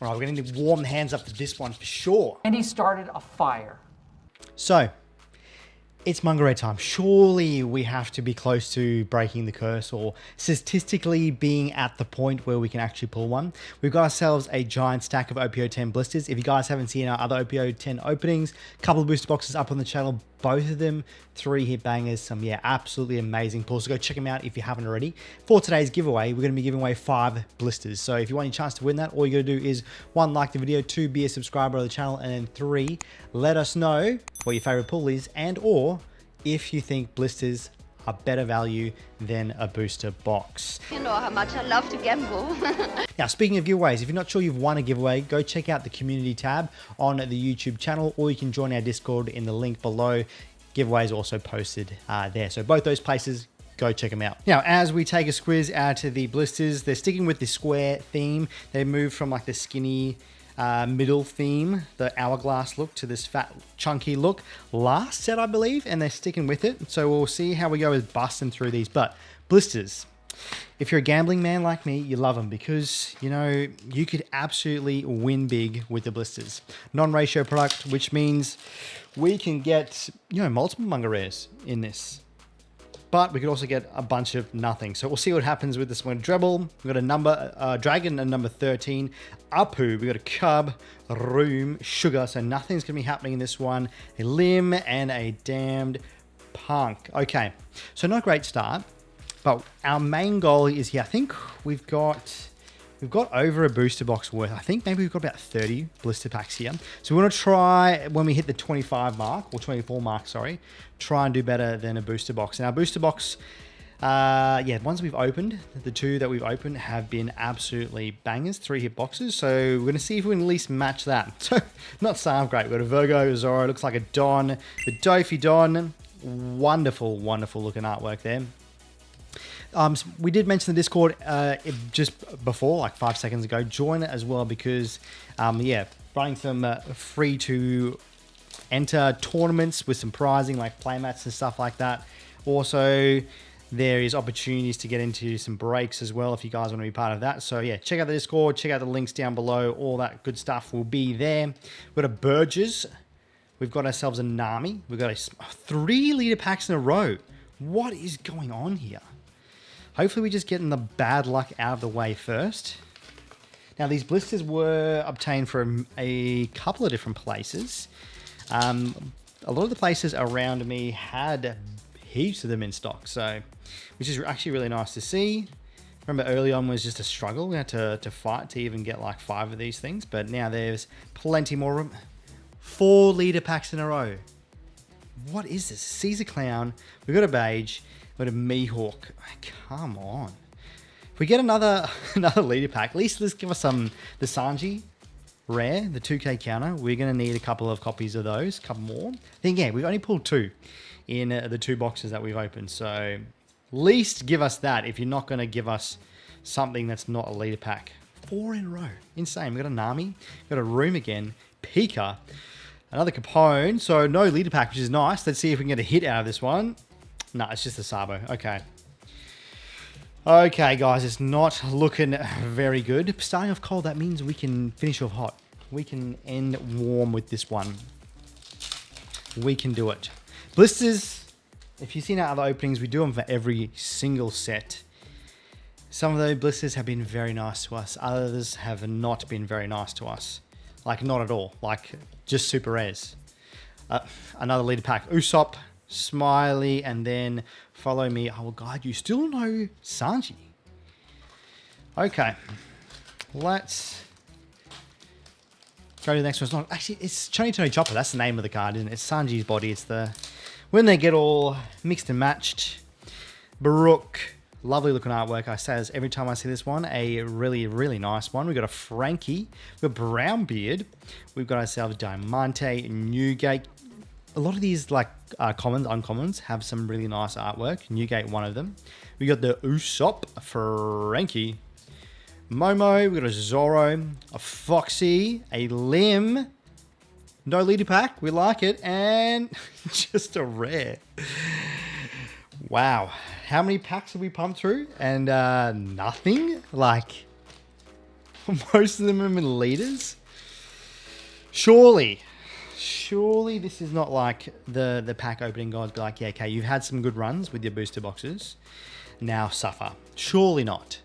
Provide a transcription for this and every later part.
All right, we're going to need to warm the hands up to this one for sure. And he started a fire. So, it's Manga Red time. Surely we have to be close to breaking the curse or statistically being at the point where we can actually pull one. We've got ourselves a giant stack of OPO 10 blisters. If you guys haven't seen our other OPO 10 openings, a couple of booster boxes up on the channel, both of them 3-hit bangers, some absolutely amazing pulls. So go check them out if you haven't already. For today's giveaway, we're going to be giving away 5 blisters. So if you want your chance to win that, all you got to do is 1, like the video, 2, be a subscriber of the channel, and then 3, let us know what your favorite pull is, and or if you think blisters are better value than a booster box. You know how much I love to gamble. Now, speaking of giveaways, if you're not sure you've won a giveaway, go check out the community tab on the YouTube channel, or you can join our Discord in the link below. Giveaways also posted there. So both those places, go check them out. Now, as we take a squiz out of the blisters, they're sticking with the square theme. They moved from like the skinny middle theme, the hourglass look, to this fat chunky look last set, I believe, and they're sticking with it. So we'll see how we go with busting through these. But blisters, if you're a gambling man like me, you love them because, you know, you could absolutely win big with the blisters. Non-ratio product, which means we can get, you know, multiple manga rares in this. But we could also get a bunch of nothing. So we'll see what happens with this one. Drebble, we've got a number, Dragon, and number 13. Apu, we've got a Cub, Room, Sugar. So nothing's going to be happening in this one. A Limb and a Damned Punk. Okay, so not a great start. But our main goal is here. I think we've got over a booster box worth. I think maybe we've got about 30 blister packs here. So we want to try, when we hit the 25 mark, or 24 mark, sorry, try and do better than a booster box. And our booster box, ones we've opened, the 2 that we've opened have been absolutely bangers, 3-hit boxes. So we're going to see if we can at least match that. So not sound great. We've got a Virgo, a Zoro, looks like a Don, the Dofi Don. Wonderful, wonderful looking artwork there. We did mention the Discord just before, like 5 seconds ago. Join it as well because, running some free to enter tournaments with some prizing like playmats and stuff like that. Also, there is opportunities to get into some breaks as well if you guys want to be part of that. So yeah, check out the Discord, check out the links down below. All that good stuff will be there. We've got a Burgess. We've got ourselves a Nami. We've got 3 leader packs in a row. What is going on here? Hopefully we're just getting the bad luck out of the way first. Now, these blisters were obtained from a couple of different places. A lot of the places around me had heaps of them in stock, so which is actually really nice to see. Remember early on was just a struggle. We had to fight to even get like 5 of these things, but now there's plenty more room. 4 leader packs in a row. What is this? Caesar Clown. We've got a Beige. We've got a Mihawk. Come on. If we get another leader pack, at least let's give us the Sanji rare, the 2K counter. We're going to need a couple of copies of those, a couple more. Then yeah, we've only pulled 2 in the 2 boxes that we've opened. So at least give us that if you're not going to give us something that's not a leader pack. 4 in a row. Insane. We've got a Nami. We've got a Room again. Pika. Another Capone. So no leader pack, which is nice. Let's see if we can get a hit out of this one. No, it's just a Sabo. Okay. Okay, guys, it's not looking very good. Starting off cold, that means we can finish off hot. We can end warm with this one. We can do it. Blisters, if you've seen our other openings, we do them for every single set. Some of those blisters have been very nice to us. Others have not been very nice to us. Like, not at all. Like, just super rares. Another leader pack. Usopp. Smiley, and then follow me. I will guide you. Still no Sanji. Okay. Let's go to the next one. It's not actually, it's Chonitoni Chopper. That's the name of the card, isn't it? It's Sanji's body. It's the when they get all mixed and matched. Baruch. Lovely looking artwork. I say this every time I see this one. A really, really nice one. We've got a Frankie. We've got Brownbeard. We've got ourselves Diamante, Newgate. A lot of these like commons, uncommons have some really nice artwork. Newgate, one of them. We got the Usopp, Frankie, Momo. We got a Zoro, a Foxy, a Limb. No leader pack. We like it, and just a rare. Wow, how many packs have we pumped through? And nothing. Like, Most of them are in leaders. Surely this is not like the pack opening guys be like, yeah, okay, you've had some good runs with your booster boxes. Now suffer. Surely not.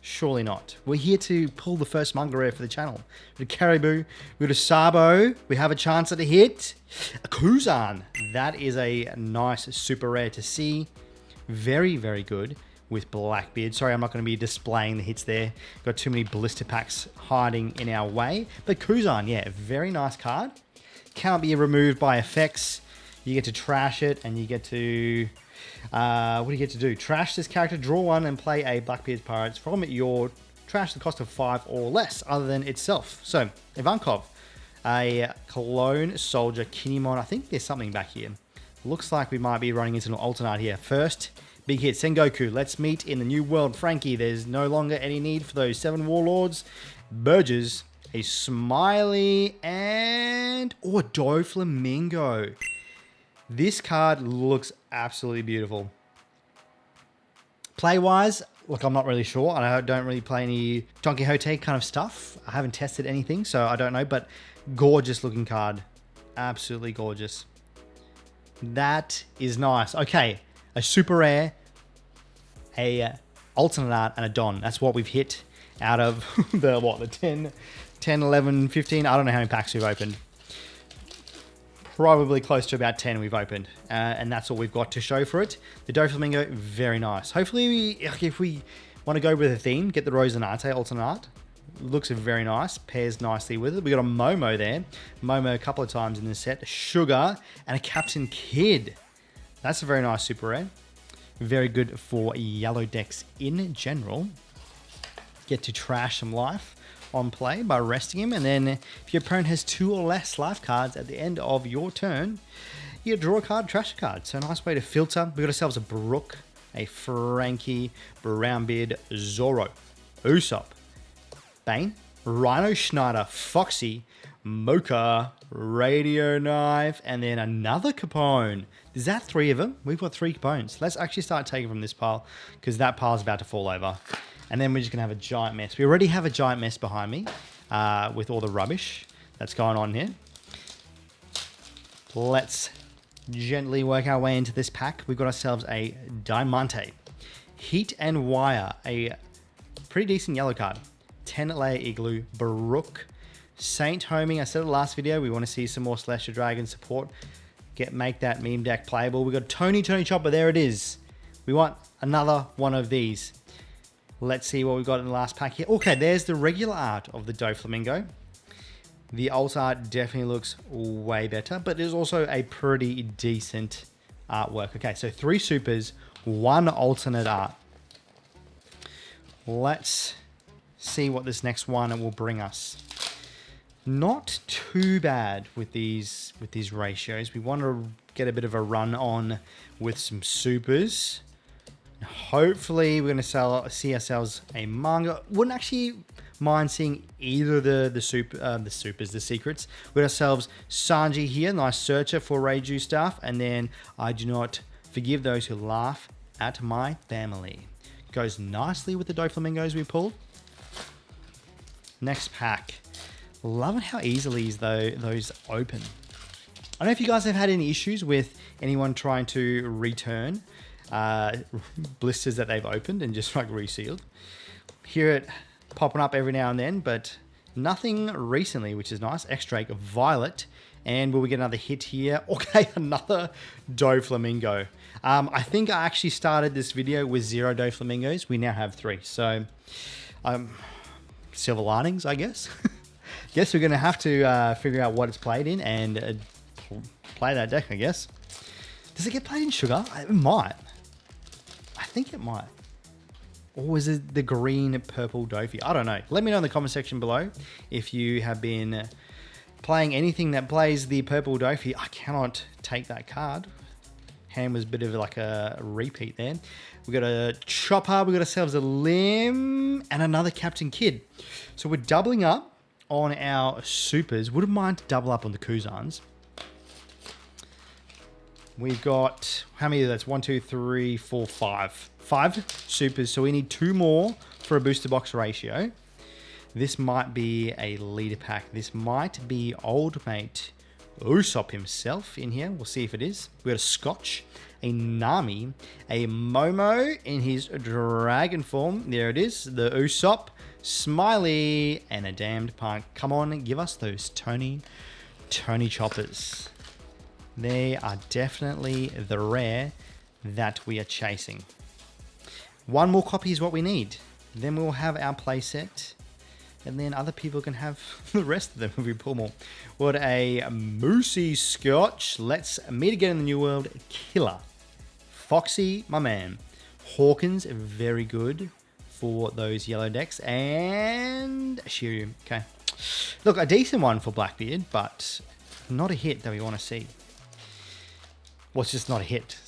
Surely not. We're here to pull the first manga rare for the channel. We've got a Caribou, we've got a Sabo, we have a chance at a hit. A Kuzan. That is a nice super rare to see. Very, very good with Blackbeard. Sorry, I'm not going to be displaying the hits there. Got too many blister packs hiding in our way. But Kuzan, yeah, very nice card. Cannot be removed by effects. You get to trash it and you get to... what do you get to do? Trash this character, draw one, and play a Blackbeard's Pirates from your trash the cost of 5 or less, other than itself. So, Ivankov, a Clone Soldier Kinemon. I think there's something back here. Looks like we might be running into an alternate here. First, big hit, Sengoku. Let's meet in the new world. Frankie, there's no longer any need for those 7 warlords. Burgess, a Smiley, and... oh, a Doflamingo. This card looks absolutely beautiful. Play-wise, look, I'm not really sure. I don't really play any Don Quixote kind of stuff. I haven't tested anything, so I don't know. But gorgeous looking card. Absolutely gorgeous. That is nice. Okay, a super rare, a alternate art, and a Don. That's what we've hit out of the 10, 11, 15. I don't know how many packs we've opened. Probably close to about 10 we've opened, and that's all we've got to show for it. The Doflamingo, very nice. Hopefully, if we want to go with a theme, get the Rosinante alternate art. Looks very nice, pairs nicely with it. We got a Momo there. Momo a couple of times in this set. Sugar and a Captain Kidd. That's a very nice super rare. Very good for yellow decks in general. Get to trash some life on play by resting him, and then if your opponent has 2 or less life cards at the end of your turn, you draw a card, trash a card. So a nice way to filter. We got ourselves a Brook, a Frankie, Brownbeard, Zoro, Usopp, Bane, Rhino Schneider, Foxy, Mocha, Radio Knife, and then another Capone. Is that 3 of them? We've got 3 Capones. Let's actually start taking from this pile, because that pile's about to fall over. And then we're just going to have a giant mess. We already have a giant mess behind me with all the rubbish that's going on here. Let's gently work our way into this pack. We've got ourselves a Diamante, Heat and Wire, a pretty decent yellow card, 10-layer Igloo, Barook, Saint Homing. I said in the last video, we want to see some more Celestial Dragon support. Make that meme deck playable. We've got Tony Chopper. There it is. We want another one of these. Let's see what we've got in the last pack here. Okay, there's the regular art of the Doflamingo. The alt art definitely looks way better, but there's also a pretty decent artwork. Okay, so 3 supers, 1 alternate art. Let's see what this next one will bring us. Not too bad with these ratios. We want to get a bit of a run on with some supers. Hopefully, we're going to see ourselves a manga. Wouldn't actually mind seeing either the secrets. We got ourselves Sanji here, nice searcher for Reiju stuff, and then I do not forgive those who laugh at my family. Goes nicely with the Doflamingos we pulled. Next pack. Loving how easily those open. I don't know if you guys have had any issues with anyone trying to return blisters that they've opened and just like resealed. Hear it popping up every now and then, but nothing recently, which is nice. X-Drake, Violet, and will we get another hit here? Okay, another Doflamingo. I think I actually started this video with 0 Doflamingos. We now have 3, so silver linings, I guess. Guess we're going to have to figure out what it's played in and play that deck, I guess. Does it get played in Sugar? It might. I think it might. Or is it the green purple Dofi? I don't know. Let me know in the comment section below if you have been playing anything that plays the purple Dofi. I cannot take that card. Hand was a bit of like a repeat there. We got a Chopper. We got ourselves a Limb and another Captain Kidd. So we're doubling up on our supers. Wouldn't mind to double up on the Kuzans. We've got, how many of that's? 1, 2, 3, 4, 5. 5 supers, so we need 2 more for a booster box ratio. This might be a leader pack. This might be old mate Usopp himself in here. We'll see if it is. We got a Scotch, a Nami, a Momo in his dragon form. There it is. The Usopp, Smiley, and a damned punk. Come on, give us those Tony choppers. They are definitely the rare that we are chasing. One more copy is what we need. Then we'll have our playset. And then other people can have the rest of them if we pull more. What a Moosey Scotch. Let's meet again in the New World. Killer. Foxy, my man. Hawkins, very good for those yellow decks. And Shiryu. Okay. Look, a decent one for Blackbeard, but not a hit that we want to see. Well, it's just not a hit.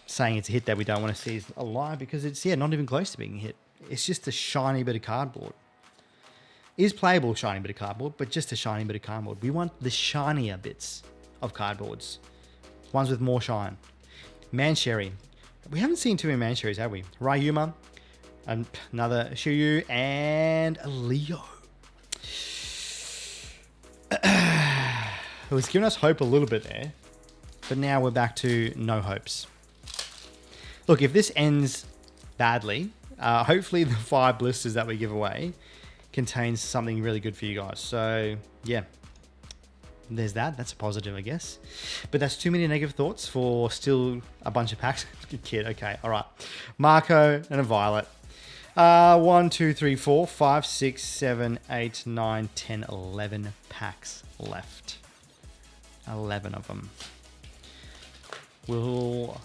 Saying it's a hit that we don't want to see is a lie because it's, yeah, not even close to being a hit. It's just a shiny bit of cardboard. Is playable shiny bit of cardboard, but just a shiny bit of cardboard. We want the shinier bits of cardboards. Ones with more shine. Mancherry. We haven't seen too many Mancherries, have we? Ryuma. Another Shiryu. And a Leo. It was giving us hope a little bit there. But now we're back to no hopes. Look, if this ends badly, hopefully the 5 blisters that we give away contains something really good for you guys. So yeah, there's that. That's a positive, I guess. But that's too many negative thoughts for still a bunch of packs. Good kid. Okay, all right. Marco and a Violet. 1, 2, 3, 4, 5, 6, 7, 8, 9, 10, 11 packs left. 11 of them. We'll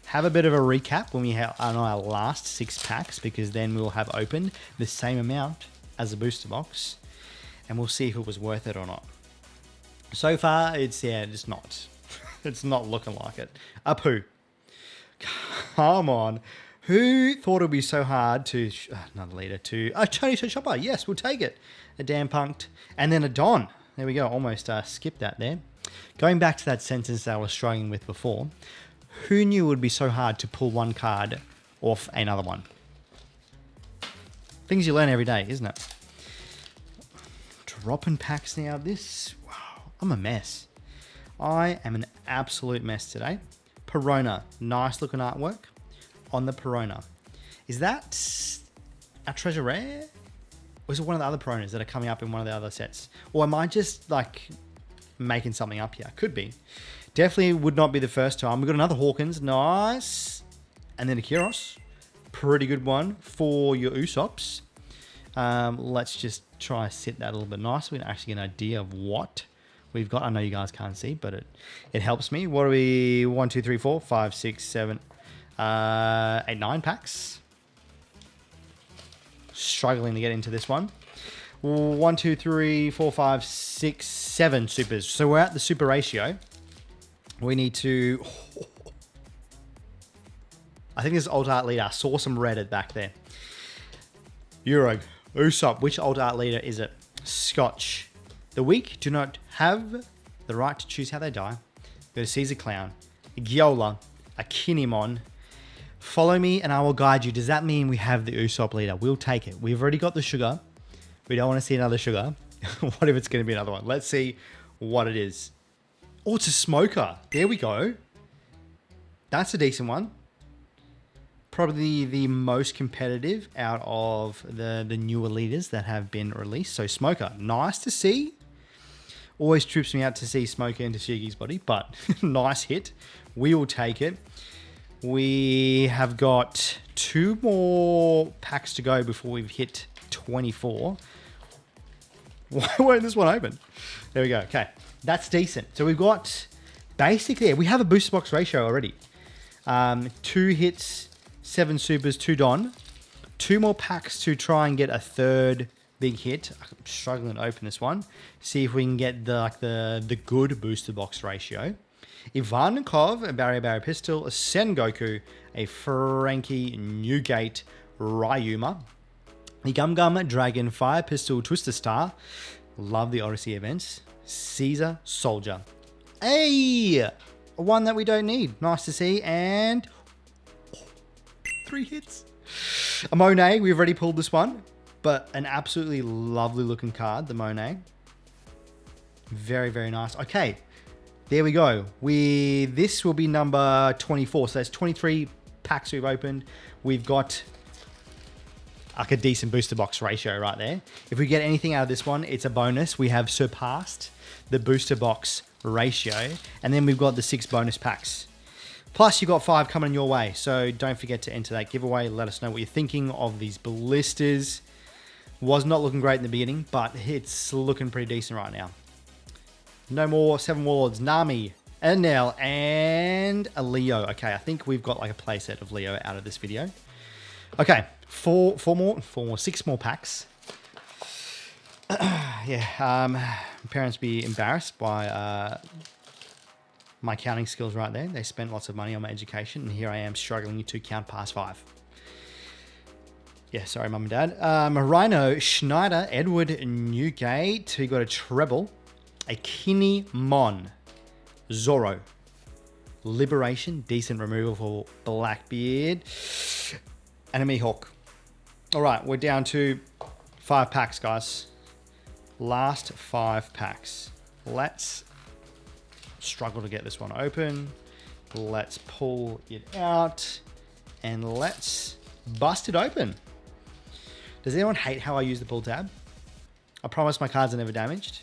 have a bit of a recap when we have on our last 6 packs, because then we'll have opened the same amount as a booster box, and we'll see if it was worth it or not. So far, it's, yeah, just not. It's not looking like it. Apu. Come on. Who thought it would be so hard to... another leader to... a Tony Chopper. Yes, we'll take it. A damn punked. And then a Don. There we go. Almost skipped that there. Going back to that sentence that I was struggling with before. Who knew it would be so hard to pull one card off another one? Things you learn every day, isn't it? Dropping packs now. This... wow, I'm a mess. I am an absolute mess today. Perona. Nice looking artwork on the Perona. Is that a treasure rare? Or is it one of the other Peronas that are coming up in one of the other sets? Or am I just like making something up here? Could be. Definitely would not be the first time. We've got another Hawkins. Nice. And then a Kyros. Pretty good one for your Usopps. Let's just try to sit that a little bit nice. We can actually get an idea of what we've got. I know you guys can't see, but it helps me. What are we? 1, 2, 3, 4, 5, 6, 7, 8, 9 packs. Struggling to get into this one. 1, 2, 3, 4, 5, 6, 7 supers. So we're at the super ratio. We need to... I think this is Alt Art Leader. I saw some red at back there. Urog. Usopp. Which Alt Art Leader is it? Scotch. The weak do not have the right to choose how they die. Go to Caesar Clown. Gyola. A Kinemon. Follow me and I will guide you. Does that mean we have the Usopp Leader? We'll take it. We've already got the sugar. We don't want to see another sugar. What if it's going to be another one? Let's see what it is. Oh, it's a Smoker. There we go. That's a decent one. Probably the most competitive out of the newer leaders that have been released. So Smoker, nice to see. Always trips me out to see Smoker into Shigi's body, but nice hit. We will take it. We have got 2 more packs to go before we've hit 24. Why won't this one open? There we go. Okay, that's decent. So we've got basically, we have a booster box ratio already. 2 hits, 7 supers, 2 Don. 2 more packs to try and get a third big hit. I'm struggling to open this one. See if we can get the good booster box ratio. Ivankov, a Barrier Pistol, a Sengoku, a Frankie Newgate Ryuma, the Gum Gum Dragon Fire Pistol Twister Star. Love the Odyssey events. Caesar Soldier. Hey! One that we don't need. Nice to see. And 3 hits. A Monet, we've already pulled this one. But an absolutely lovely looking card, the Monet. Very, very nice. Okay, there we go. This will be number 24. So that's 23 packs we've opened. We've got like a decent booster box ratio right there. If we get anything out of this one, it's a bonus. We have surpassed the booster box ratio. And then we've got the 6 bonus packs. Plus, you've got 5 coming your way. So don't forget to enter that giveaway. Let us know what you're thinking of these blisters. Was not looking great in the beginning, but it's looking pretty decent right now. No more 7 Warlords, Nami, Enel, and a Leo. Okay, I think we've got like a playset of Leo out of this video. Okay, 6 more packs. Yeah, parents be embarrassed by my counting skills right there. They spent lots of money on my education, and here I am struggling to count past 5. Yeah, sorry, Mum and Dad. Rhino, Schneider, Edward, Newgate. We got a treble, a Kinemon, Zoro, Liberation, decent removal for Blackbeard, and a Mihawk. All right, we're down to 5 packs, guys. Last 5 packs. Let's struggle to get this one open. Let's pull it out, and let's bust it open. Does anyone hate how I use the pull tab? I promise my cards are never damaged.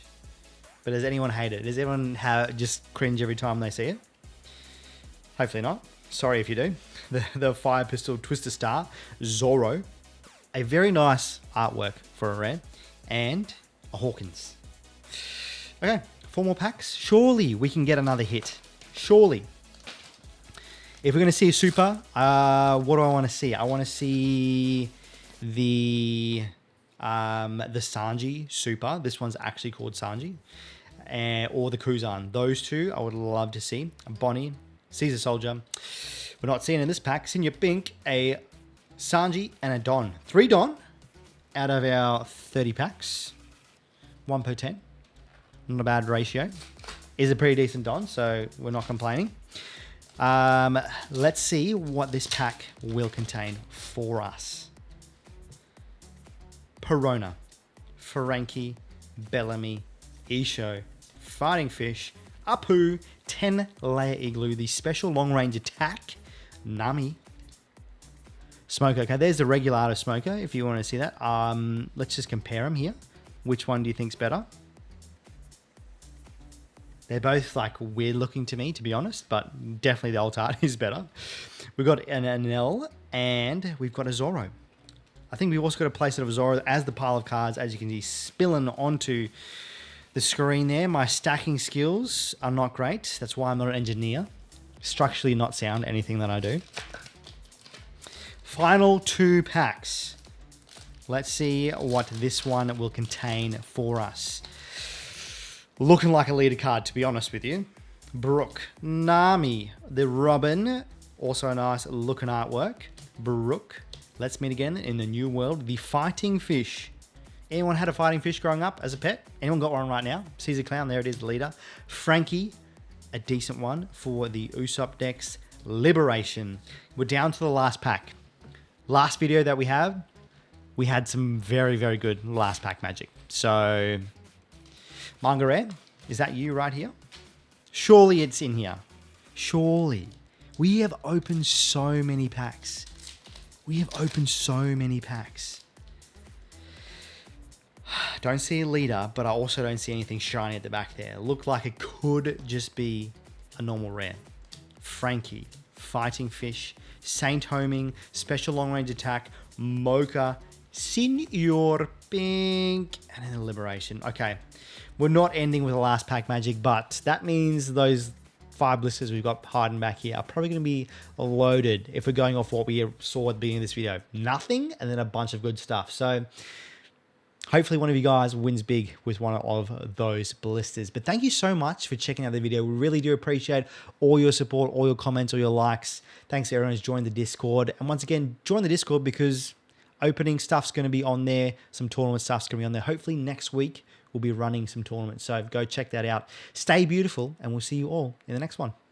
But does anyone hate it? Does anyone just cringe every time they see it? Hopefully not. Sorry if you do. The Fire Pistol Twister Star, Zoro. A very nice artwork for a rare. And a Hawkins. Okay, 4 more packs. Surely we can get another hit. Surely. If we're going to see a super, what do I want to see? I want to see the Sanji super. This one's actually called Sanji. Or the Kuzan. Those 2 I would love to see. Bonnie, Caesar Soldier. We're not seeing in this pack. Senior Bink, a Sanji, and a Don. 3 Don out of our 30 packs. 1 per 10. Not a bad ratio. Is a pretty decent Don, so we're not complaining. Let's see what this pack will contain for us. Perona, Ferenki, Bellamy, Isho, Fighting Fish, Apu, 10-layer Igloo, the special long-range attack, Nami, Smoker. Okay, there's the regular art of Smoker, if you want to see that. Let's just compare them here. Which one do you think's better? They're both like weird looking to me, to be honest, but definitely the alt art is better. We've got an Enel and we've got a Zoro. I think we've also got a playset of Zoro as the pile of cards, as you can see, spilling onto the screen there. My stacking skills are not great. That's why I'm not an engineer. Structurally not sound, anything that I do. Final 2 packs. Let's see what this one will contain for us. Looking like a leader card, to be honest with you. Brooke, Nami, the Robin, also a nice looking artwork. Brooke, let's meet again in the new world. The Fighting Fish. Anyone had a Fighting Fish growing up as a pet? Anyone got one right now? Caesar Clown, there it is, the leader. Frankie, a decent one for the Usopp decks. Liberation. We're down to the last pack. Last video that we had some very, very good last pack magic. So, Manga Rare, is that you right here? Surely it's in here. Surely. We have opened so many packs. Don't see a leader, but I also don't see anything shiny at the back there. Look like it could just be a normal rare. Frankie, Fighting Fish, Saint Homing, Special Long Range Attack, Mocha, Senior Pink, and then the Liberation. Okay, we're not ending with the last pack magic, but that means those 5 blisters we've got hiding back here are probably going to be loaded if we're going off what we saw at the beginning of this video. Nothing, and then a bunch of good stuff. So hopefully one of you guys wins big with one of those blisters. But thank you so much for checking out the video. We really do appreciate all your support, all your comments, all your likes. Thanks to everyone who's joined the Discord. And once again, join the Discord because opening stuff's going to be on there. Some tournament stuff's going to be on there. Hopefully next week we'll be running some tournaments. So go check that out. Stay beautiful, and we'll see you all in the next one.